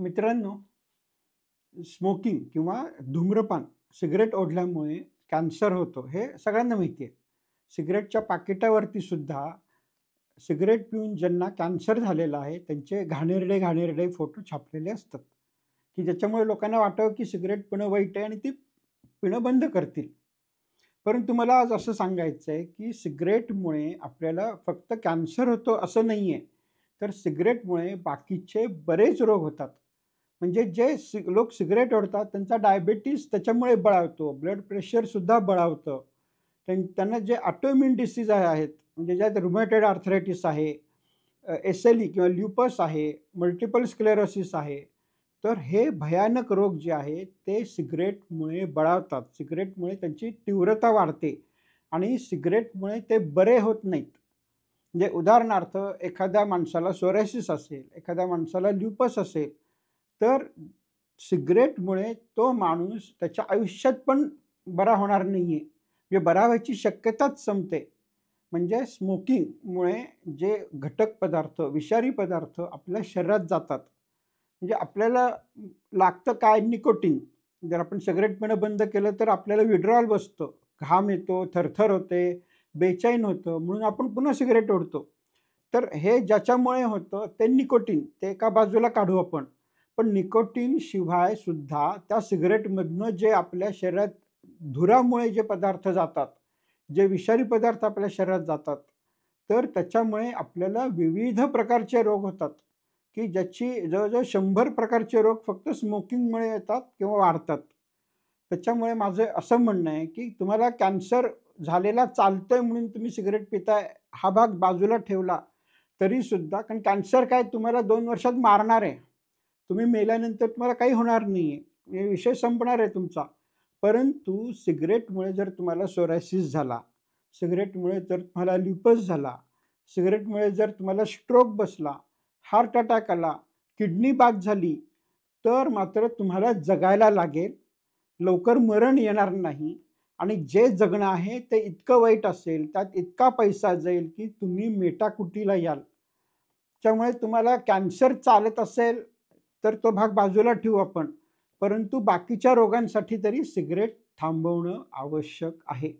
मित्रांनो, स्मोकिंग किंवा धूम्रपान, सिगारेट ओढल्यामुळे कॅन्सर होतो हे सगळ्यांना माहिती आहे. सिगारेटच्या पाकिटावरती सुद्धा सिगारेट पिऊन ज्यांना कॅन्सर झालेला आहे त्यांचे घाणेरडे घाणेरडे फोटो छापलेले असतात, की ज्याच्यामुळे लोकांना वाटावं की सिगारेट पिणं वाईट आहे आणि ती पिणं बंद करतील. परंतु मला आज असं सांगायचं आहे, की सिगारेटमुळे आपल्याला फक्त कॅन्सर होतो असं नाही आहे, तर सिगारेटमुळे बाकीचे बरेच रोग होतात. म्हणजे जे लोक सिगारेट ओढतात त्यांचा डायबिटीज त्याच्यामुळे बळावतो, ब्लड प्रेशरसुद्धा बळावतं. त्यांना जे ऑटोइम्यून डिसीज आहेत, म्हणजे ज्यात रुमॅटॉइड आर्थरायटिस आहे, एस-एल-ई किंवा ल्युपस आहे, मल्टिपल स्क्लेरोसिस आहे. तर हे भयानक रोग जे आहेत ते सिगारेटमुळे बळावतात. सिगारेटमुळे त्यांची तीव्रता वाढते आणि सिगारेटमुळे ते बरे होत नाहीत. म्हणजे उदाहरणार्थ एखाद्या माणसाला सोरायसिस असेल, एखाद्या माणसाला ल्युपस असेल, तर सिगारेटमुळे तो माणूस त्याच्या आयुष्यात पण बरा होणार नाहीये. म्हणजे बरा व्हायची शक्यताच संपते. म्हणजे स्मोकिंगमुळे जे घटक पदार्थ, विषारी पदार्थ आपल्या शरीरात जातात. म्हणजे आपल्याला लागतं काय? निकोटीन. जर आपण सिगारेट पिणं बंद केलं तर आपल्याला विड्रॉल बसतं. घाम येतो, थरथर होते, बेचैन होतं म्हणून आपण पुन्हा सिगारेट ओढतो. तर हे ज्याच्यामुळे होतं ते निकोटीन. ते एका बाजूला काढू आपण. पण निकोटीन शिवाय सुद्धा त्या सिगारेटमधनं जे आपल्या शरीरात धुरामुळे जे पदार्थ जातात, जे विषारी पदार्थ आपल्या शरीरात जातात, तर त्याच्यामुळे आपल्याला विविध प्रकारचे रोग होतात, की ज्याची जवळ-जवळ 100 प्रकारचे रोग फक्त स्मोकिंगमुळे येतात किंवा वाढतात. त्याच्यामुळे माझं असं म्हणणं आहे, की तुम्हाला कॅन्सर झालेला चालतोय म्हणून तुम्ही सिगारेट पिताय, हा भाग बाजूला ठेवला तरीसुद्धा, कारण कॅन्सर काय तुम्हाला 2 वर्षात मारणार आहे. तुम्ही मेल्यानंतर तुम्हाला काही होणार नाहीये. हे विषय संपणार आहे तुमचा. परंतु सिगारेटमुळे जर तुम्हाला सोरायसिस झाला, सिगारेटमुळे जर तुम्हाला ल्युपस झाला, सिगारेटमुळे जर तुम्हाला स्ट्रोक बसला, हार्ट अटॅक आला, किडनी बाद झाली, तर मात्र तुम्हाला जगायला लागेल. लवकर मरण येणार नाही आणि जे जगणं आहे ते इतकं वाईट असेल, त्यात इतका पैसा जाईल, की तुम्ही मेटाकुटीला याल. त्यामुळे तुम्हाला कॅन्सर चालत असेल, तर तो भाग बाजूला ठेवू आपण. परंतु बाकीच्या रोगांसाठी तरी सिगारेट थांबवणं आवश्यक आहे.